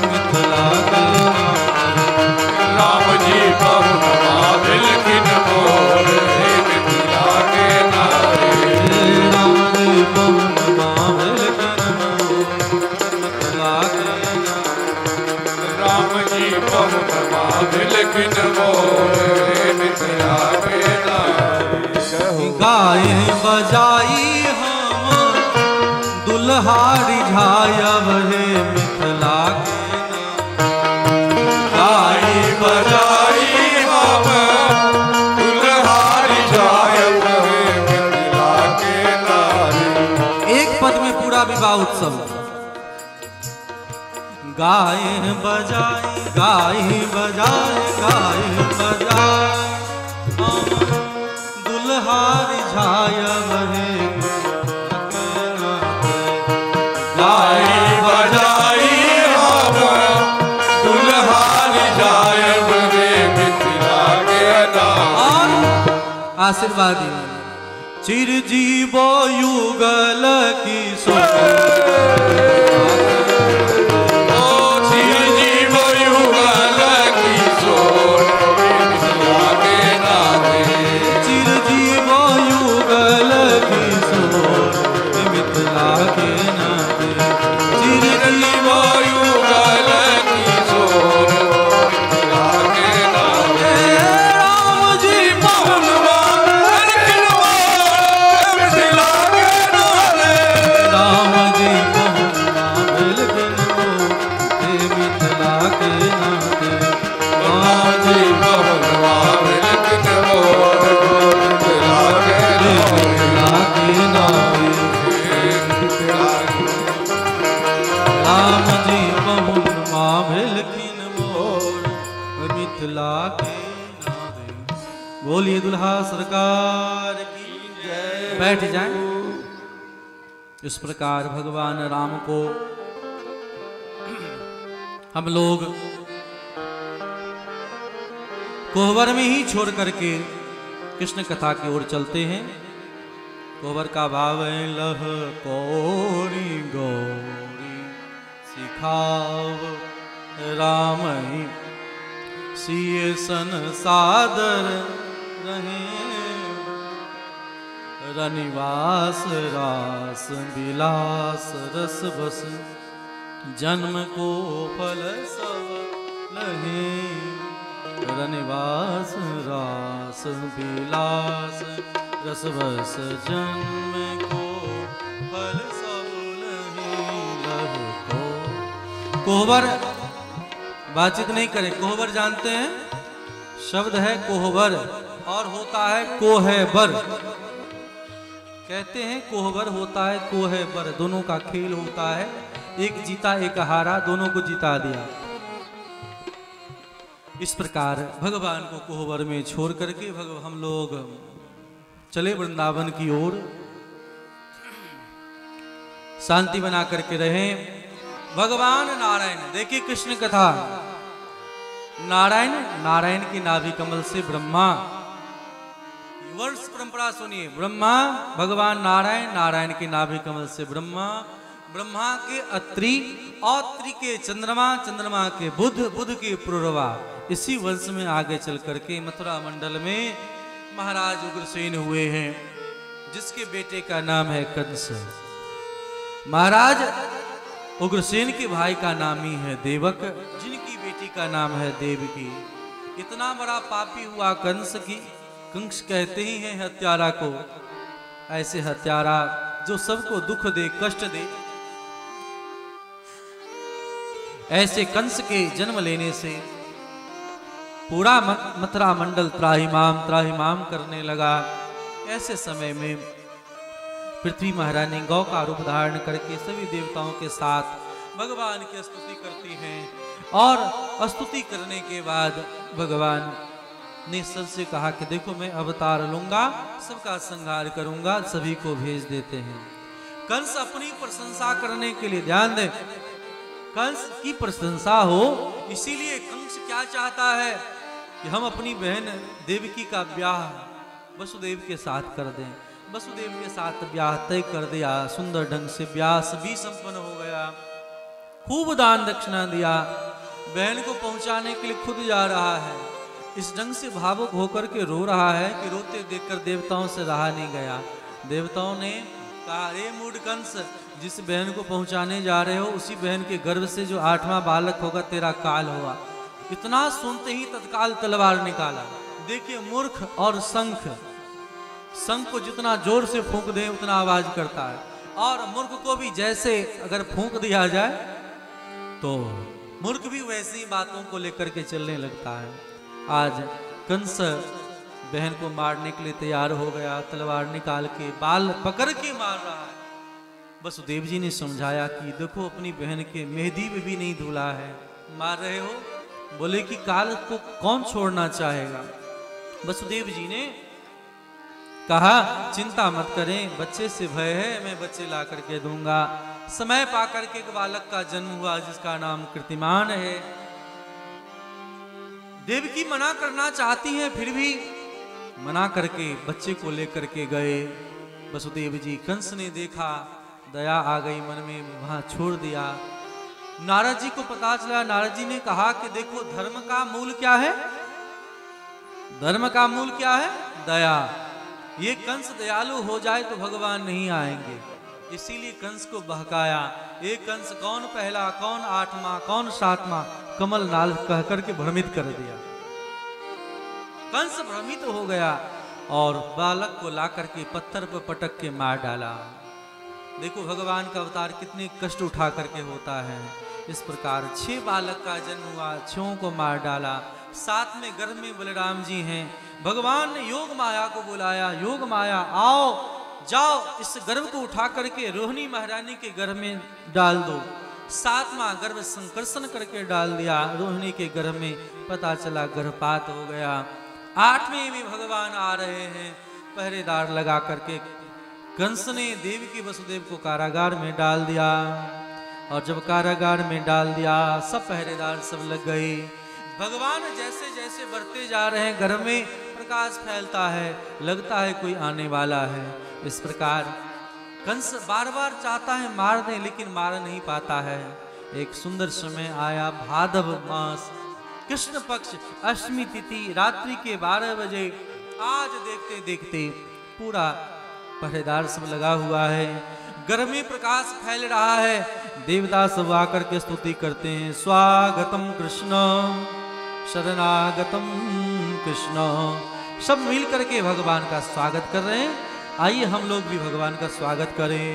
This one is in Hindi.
मिथिला के राम जी पवन माविल किन मोर मिथिला के नारे। राम जी पवन माविल किन मोर मिथिला के राम जी पवन माविल किन मोर मिथिला के नारे। गाय बजाई हम दुल्हा रिझायब हे मिथिला के गाय बजाई हम दुल्हा रिझायब हे मिथिला के नारे। एक पद में पूरा विवाह उत्सव। गाय बजाई गाय बजाए गाय बजाए हम दुल्हा रिझायब हे गाय बजाई हम दुल्हा रिझायब हे मिथिला के नारे। आशीर्वाद चिरजीवो युगल की चिरजीवो युगल किशोर मिथिला के नारे। चिरजीवो युगल किशोर मिथिला के नाते चिरजीवो युगल किशोर मिथिला के नारे। राम जी पवन माविल किन मोर मिथिला के नारे। राम जी पवन माविल किन मोर हे मिथिला के नाते राम जी पवन माविल किन मोर मिथिला के मिथिला के नाते राम जी पवन माविल किन मोर मिथिला के नाते। बोलिए दुल्हा सरकार की जय। बैठ जाएं। इस प्रकार भगवान राम को हम लोग कोहबर में ही छोड़ करके कृष्ण कथा की ओर चलते हैं। कोहबर का भाव है लह कोरी गौरी सिखाव राम सिय सन सादर रहे रनिवास रास विलास रस बस जन्म को फल सब लहे रनिवास रास विलास रस बस जन्म को फल सब लहे लह को। कोहबर बातचीत नहीं करे। कोहबर जानते हैं शब्द है कोहबर और होता है कोहबर। कहते हैं कोहबर होता है कोहबर, दोनों का खेल होता है। एक जीता एक हारा, दोनों को जिता दिया। इस प्रकार भगवान को कोहबर में छोड़ करके हम लोग चले वृंदावन की ओर। शांति बना करके रहें। भगवान नारायण, देखिए कृष्ण कथा। नारायण, नारायण की नाभि कमल से ब्रह्मा, वर्ष परंपरा सुनिए। ब्रह्मा भगवान नारायण, नारायण के नाभि कमल से ब्रह्मा, ब्रह्मा के अत्रि, अत्रि के चंद्रमा, चंद्रमा के बुध, बुध के पुरुरवा। इसी वंश में आगे चल करके मथुरा मंडल में महाराज उग्रसेन हुए हैं, जिसके बेटे का नाम है कंस। महाराज उग्रसेन के भाई का नाम ही है देवक, जिनकी बेटी का नाम है देवकी। इतना बड़ा पापी हुआ कंस की, कंस कहते ही हैं हत्यारा को। ऐसे हत्यारा जो सबको दुख दे, कष्ट दे। ऐसे कंस के जन्म लेने से पूरा मथुरा मंडल त्राहिमाम त्राहिमाम करने लगा। ऐसे समय में पृथ्वी महारानी गौ का रूप धारण करके सभी देवताओं के साथ भगवान की स्तुति करती हैं। और स्तुति करने के बाद भगवान ने सबसे कहा कि देखो मैं अवतार लूंगा, सबका संहार करूंगा, सभी को भेज देते हैं। कंस अपनी प्रशंसा करने के लिए, ध्यान दें, कंस की प्रशंसा हो, इसीलिए कंस क्या चाहता है कि हम अपनी बहन देवकी का ब्याह वसुदेव के साथ कर दें। वसुदेव के साथ ब्याह तय कर दिया। सुंदर ढंग से ब्याह भी संपन्न हो गया। खूब दान दक्षिणा दिया, बहन को पहुंचाने के लिए खुद जा रहा है। इस ढंग से भावुक होकर के रो रहा है कि रोते देखकर देवताओं से रहा नहीं गया। देवताओं ने कहा, अरे मूढ़ कंस, जिस बहन को पहुंचाने जा रहे हो उसी बहन के गर्भ से जो 8वां बालक होगा तेरा काल होगा। इतना सुनते ही तत्काल तलवार निकाला। देखिए मूर्ख और शंख को जितना जोर से फूंक दे उतना आवाज करता है, और मूर्ख को भी जैसे अगर फूंक दिया जाए तो मूर्ख भी वैसी बातों को लेकर के चलने लगता है। आज कंस बहन को मारने के लिए तैयार हो गया, तलवार निकाल के बाल पकड़ के मार रहा है। वसुदेव जी ने समझाया कि देखो अपनी बहन के मेहंदी में भी नहीं धुला है, मार रहे हो। बोले कि काल को कौन छोड़ना चाहेगा। वसुदेव जी ने कहा, चिंता मत करें, बच्चे से भय है, मैं बच्चे ला करके दूंगा। समय पाकर के एक बालक का जन्म हुआ जिसका नाम कीर्तिमान है। देवकी मना करना चाहती हैं, फिर भी मना करके बच्चे को लेकर के गए वसुदेव जी। कंस ने देखा, दया आ गई मन में, वहां छोड़ दिया। नारद जी को पता चला, नारद जी ने कहा कि देखो धर्म का मूल क्या है? धर्म का मूल क्या है? दया। ये कंस दयालु हो जाए तो भगवान नहीं आएंगे, इसीलिए कंस को बहकाया। एक कंस कौन पहला, कौन 8वां, कौन 7वां, कमल नाल कह करके भ्रमित कर दिया। कंस भ्रमित हो गया और बालक को ला करके पत्थर पर पटक के मार डाला। देखो भगवान का अवतार कितने कष्ट उठा करके होता है। इस प्रकार 6 बालक का जन्म हुआ, 6 को मार डाला। साथ में गर्भ में बलराम जी हैं। भगवान ने योग माया को बुलाया, योग माया आओ, जाओ इस गर्भ को उठा करके रोहिणी महारानी के गर्भ में डाल दो। 7वां गर्भ संकर्षण करके डाल दिया। रोहिणी के गर्भ में पता चला गर्भपात हो गया। 8वें में भगवान आ रहे हैं, पहरेदार लगा करके कंस ने देवकी वसुदेव को कारागार में डाल दिया। और जब कारागार में डाल दिया, सब पहरेदार सब लग गए। भगवान जैसे जैसे बढ़ते जा रहे हैं, घर में प्रकाश फैलता है, लगता है कोई आने वाला है। इस प्रकार कंस बार बार चाहता है मार दे, लेकिन मार नहीं पाता है। एक सुंदर समय आया, भादव मास, कृष्ण पक्ष, अष्टमी तिथि, रात्रि के 12 बजे। आज देखते देखते पूरा पहरेदार सब लगा हुआ है, घर में प्रकाश फैल रहा है। देवदास सब आकर के स्तुति करते हैं, स्वागतम कृष्ण, शरणागतम कृष्ण। सब मिल करके भगवान का स्वागत कर रहे हैं। आइए हम लोग भी भगवान का स्वागत करें।